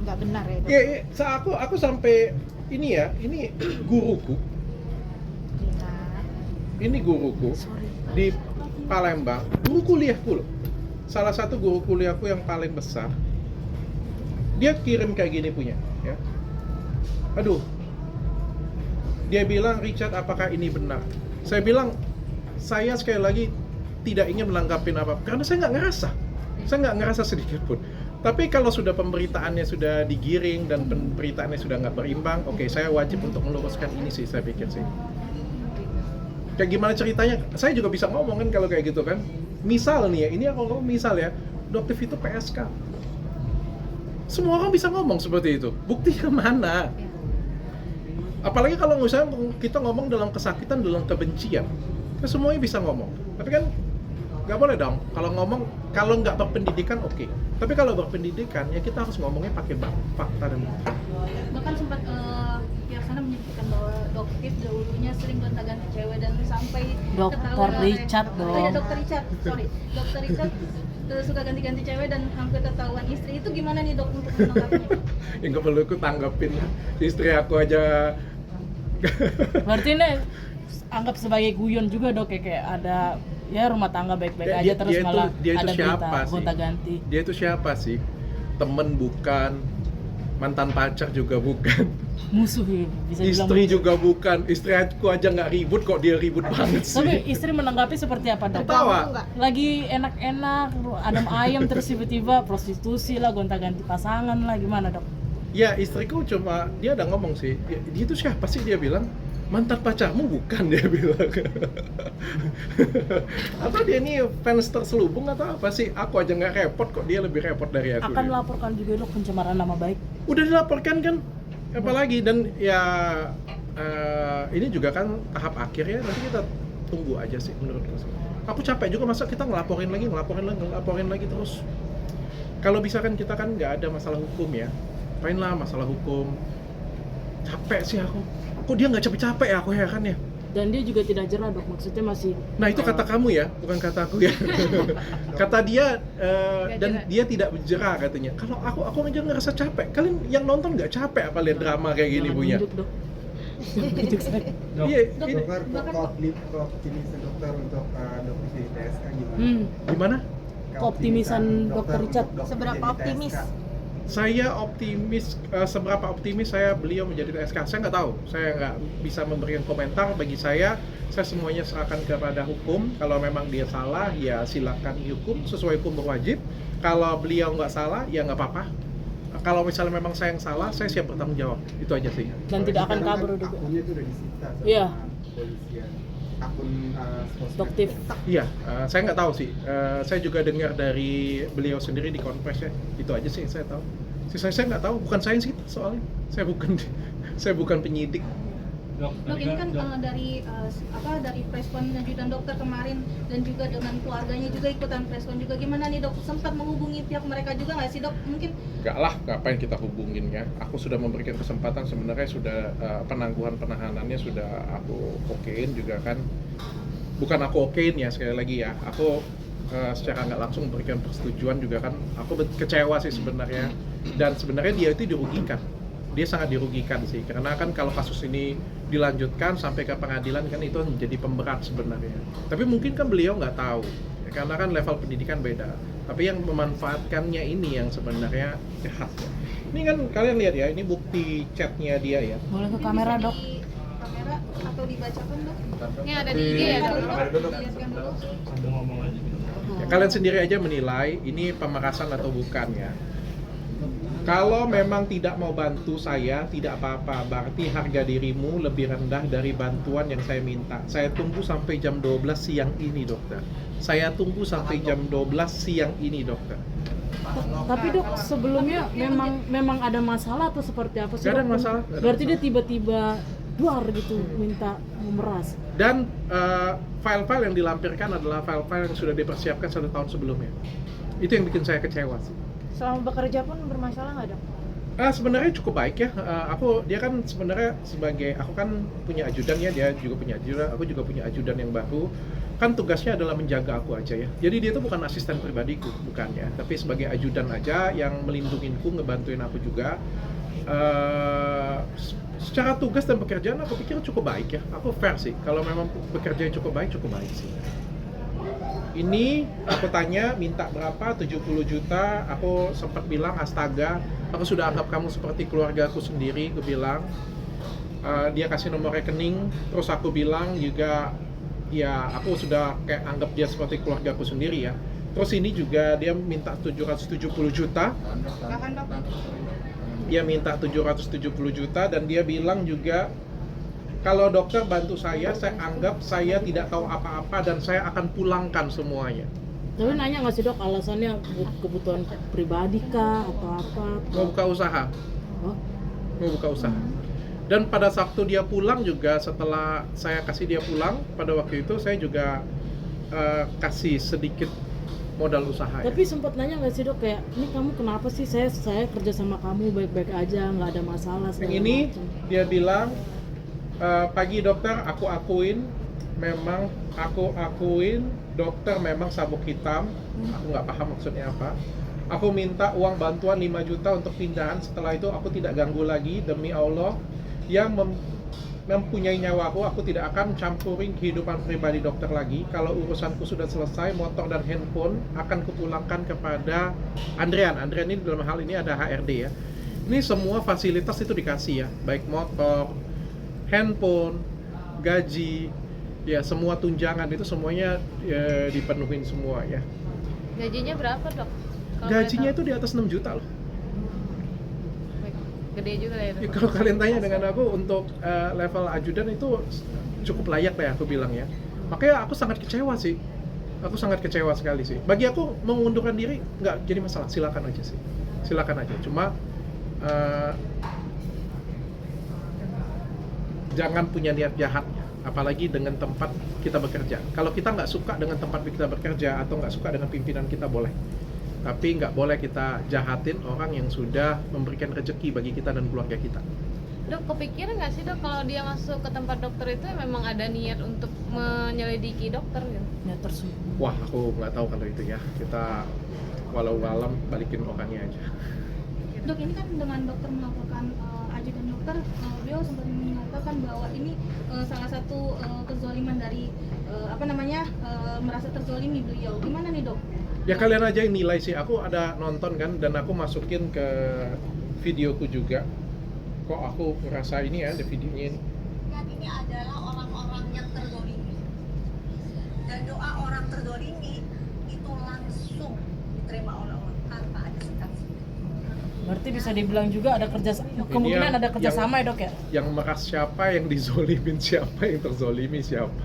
nggak benar ya dok? Aku sampai ini ya, ini guruku, Gila. ini guruku Sorry. di Palembang, guru kuliahku loh. Salah satu guru kuliahku yang paling besar. Dia kirim kayak gini punya, ya. Aduh. Dia bilang, Richard, apakah ini benar? Saya bilang, saya sekali lagi tidak ingin menanggapin apa, karena saya nggak ngerasa. Saya nggak ngerasa sedikit pun. Tapi kalau sudah pemberitaannya sudah digiring dan pemberitaannya sudah nggak berimbang, oke, saya wajib untuk meluruskan ini sih, saya pikir sih. Kayak gimana ceritanya? Saya juga bisa ngomong kan kalau kayak gitu kan. Misal nih ya, ini aku ngomong misal ya, Doktif itu PSK. Semua orang bisa ngomong seperti itu. Buktinya mana? Apalagi kalau misalnya kita ngomong dalam kesakitan, dalam kebencian, kan semuanya bisa ngomong. Tapi kan nggak boleh dong. Kalau ngomong, kalau nggak berpendidikan oke. Tapi kalau berpendidikan, ya kita harus ngomongnya pakai fakta dan bukti. Bahkan sempat pihak sana menyebutkan bahwa Doktif dahulunya sering gonta-ganti cewek dan sampai Dokter ketahuan oleh- Richard Oh dong. iya, Dokter Richard, sorry. Dokter Richard suka ganti-ganti cewek dan hampir ketahuan istri. Itu gimana nih dok untuk menanggapinya? Ya nggak perlu aku tanggapin. Istri aku aja. Berarti ini anggap sebagai guyon juga dok, kayak ada ya rumah tangga baik-baik aja terus malah dia itu ada siapa berita sih? gonta-ganti. Dia itu siapa sih? Temen bukan, mantan pacar juga bukan, Musuh ya, bisa bilang istri musuh. juga bukan. Istri aku aja nggak ribut kok, dia ribut banget sih. Tapi istri menanggapi seperti apa dok? Ketawa. Nggak? Lagi enak-enak, adem ayam terus tiba-tiba prostitusi lah, gonta-ganti pasangan lah, gimana dok? Ya istriku cuma, dia ada ngomong sih, dia itu siapa sih, dia bilang, mantan pacarmu bukan, dia bilang. Atau dia ini fans terselubung atau apa sih? Aku aja nggak repot kok, dia lebih repot dari aku. Akan dia. laporkan juga dok pencemaran nama baik. Udah dilaporkan kan? Apalagi, dan ya ini juga kan tahap akhir ya, nanti kita tunggu aja sih menurutku sih. Aku capek juga, masa kita ngelaporin lagi terus. Kalau bisa kan kita kan nggak ada masalah hukum ya. Main lah masalah hukum. Capek sih aku. Kok dia nggak capek-capek ya, aku heran ya. Dan dia juga tidak jerah dok, maksudnya masih. Nah itu kata kamu ya, bukan kata aku ya. Kata dia, dan dia tidak berjerah katanya. Kalau aku aja ngerasa capek. Kalian yang nonton nggak capek apa lihat drama kayak gini Jangan punya? nunjuk, dok. Nunjuk saya. Iya, ini Dokter, optimis dokter untuk dokter di TSK gimana? gimana? Keoptimisan Dokter Richard. Seberapa optimis? Saya optimis, seberapa optimis saya beliau menjadi TSK, saya nggak tahu, saya nggak bisa memberikan komentar. Bagi saya semuanya serahkan kepada hukum. Kalau memang dia salah, ya silakan dihukum sesuai hukum berwajib. Kalau beliau nggak salah, ya nggak apa-apa. Kalau misalnya memang saya yang salah, saya siap bertanggung jawab, itu aja sih. Dan tidak akan Sekarang kabur kan juga. akunnya itu udah disita sama Iya. polisian. Akun sosmed. Doktif. Iya, saya nggak tahu sih. Saya juga dengar dari beliau sendiri di konfres ya. Itu aja sih yang saya tahu. Saya nggak tahu, bukan saya sih soalnya. Saya bukan penyidik. Dok ini kan dari preskon ajudan dokter kemarin dan juga dengan keluarganya juga ikutan preskon juga, gimana nih dok? Sempat menghubungi pihak mereka juga nggak sih dok? Mungkin Nggak lah, ngapain kita hubungin ya. Aku sudah memberikan kesempatan, sebenarnya sudah penangguhan penahanannya sudah aku okein juga kan. Bukan aku okein ya, sekali lagi ya. Aku secara nggak langsung memberikan persetujuan juga kan. Aku kecewa sih sebenarnya. Dan sebenarnya dia itu dirugikan. Dia sangat dirugikan sih, karena kan kalau kasus ini dilanjutkan sampai ke pengadilan kan itu menjadi pemberat sebenarnya. Tapi mungkin kan beliau nggak tahu, ya, karena kan level pendidikan beda. Tapi yang memanfaatkannya ini yang sebenarnya jahat ya. Ini kan kalian lihat ya, ini bukti chatnya dia ya. Boleh ke ini kamera bisa dok. di kamera atau dibacakan dok? Ini ada di IG ya dok? Dilihatkan dulu. Ya, kalian sendiri aja menilai ini pemerasan atau bukan ya. Kalau memang tidak mau bantu saya, tidak apa-apa. Berarti harga dirimu lebih rendah dari bantuan yang saya minta. Saya tunggu sampai jam 12 siang ini, dokter. Saya tunggu sampai jam 12 siang ini, dokter. Tapi dok, sebelumnya memang ada masalah atau seperti apa sih? Nggak ada dok? masalah, nggak ada Berarti dia masalah. tiba-tiba duar gitu minta memeras. Dan file-file yang dilampirkan adalah file-file yang sudah dipersiapkan 1 tahun sebelumnya. Itu yang bikin saya kecewa sih. Selama bekerja pun bermasalah nggak dok? Sebenarnya cukup baik ya. Dia kan sebenarnya aku kan punya ajudan ya, dia juga punya ajudan, aku juga punya ajudan yang baru. Kan tugasnya adalah menjaga aku aja ya. Jadi dia tuh bukan asisten pribadiku, bukan ya, tapi sebagai ajudan aja yang melindunginku, ngebantuin aku juga. Secara tugas dan pekerjaan aku pikir cukup baik ya. Aku fair sih. Kalau memang bekerja cukup baik sih. Ini aku tanya minta berapa, 70 juta, aku sempat bilang astaga, aku sudah anggap kamu seperti keluarga aku sendiri, aku bilang. Dia kasih nomor rekening, terus aku bilang juga ya aku sudah kayak anggap dia seperti keluarga aku sendiri ya. Terus ini juga dia minta 770 juta. Bahkan dok. Dia minta 770 juta dan dia bilang juga kalau dokter bantu saya anggap saya tidak tahu apa-apa dan saya akan pulangkan semuanya. Tapi nanya nggak sih dok, alasannya kebutuhan pribadi kah atau apa? Mau buka usaha. Oh, Mau buka usaha. Dan pada waktu dia pulang juga, setelah saya kasih dia pulang, pada waktu itu saya juga kasih sedikit modal usaha ya. tapi sempat nanya nggak sih dok, kayak ini kamu kenapa sih, saya kerja sama kamu baik-baik aja, nggak ada masalah Yang segala ini macam. dia bilang, pagi dokter, aku akuin dokter memang sabuk hitam. Aku nggak paham maksudnya apa. Aku minta uang bantuan 5 juta untuk pindahan. Setelah itu aku tidak ganggu lagi. Demi Allah yang mempunyai nyawaku, aku tidak akan campurin kehidupan pribadi dokter lagi. Kalau urusanku sudah selesai, motor dan handphone akan kupulangkan kepada Andrian. Andrian ini dalam hal ini ada HRD ya. Ini semua fasilitas itu dikasih ya, baik motor, handphone, gaji, ya semua tunjangan itu semuanya dipenuhin semua ya. Gajinya berapa dok? Kalau Gajinya boleh itu di atas 6 juta loh. tahu. Gede juga ya Ya, dok. kalau kalian tanya dengan aku untuk level ajudan itu cukup layak lah ya aku bilang ya. Makanya aku sangat kecewa sih. Aku sangat kecewa sekali sih. Bagi aku mengundurkan diri nggak jadi masalah, silakan aja sih. Silakan aja. Cuma jangan punya niat jahat, apalagi dengan tempat kita bekerja. Kalau kita nggak suka dengan tempat kita bekerja atau nggak suka dengan pimpinan kita boleh, tapi nggak boleh kita jahatin orang yang sudah memberikan rezeki bagi kita dan keluarga kita. Dok, kepikiran nggak sih dok kalau dia masuk ke tempat dokter itu memang ada niat untuk menyelidiki dokter gitu? Ya tersebut. Wah, aku nggak tahu kalau itu ya. Kita walau alam balikin orangnya aja. Dok, ini kan dengan dokter melaporkan ajudan dokter, beliau sempat mengatakan bahwa ini salah satu kezaliman dari merasa terzalimi beliau. Gimana nih dok? Ya kalian aja yang nilai sih. Aku ada nonton kan dan aku masukin ke videoku juga. Kok aku ngerasa ini ya, ada videonya ini. Yang ini adalah orang-orang yang terzolimi, dan doa orang terzolimi itu langsung diterima oleh Allah tanpa ada sekat-sekat. Berarti bisa dibilang juga ada kemungkinan yang- ada kerjasama ya dok ya? Yang meras siapa, yang dizolimin siapa, yang terzolimi siapa.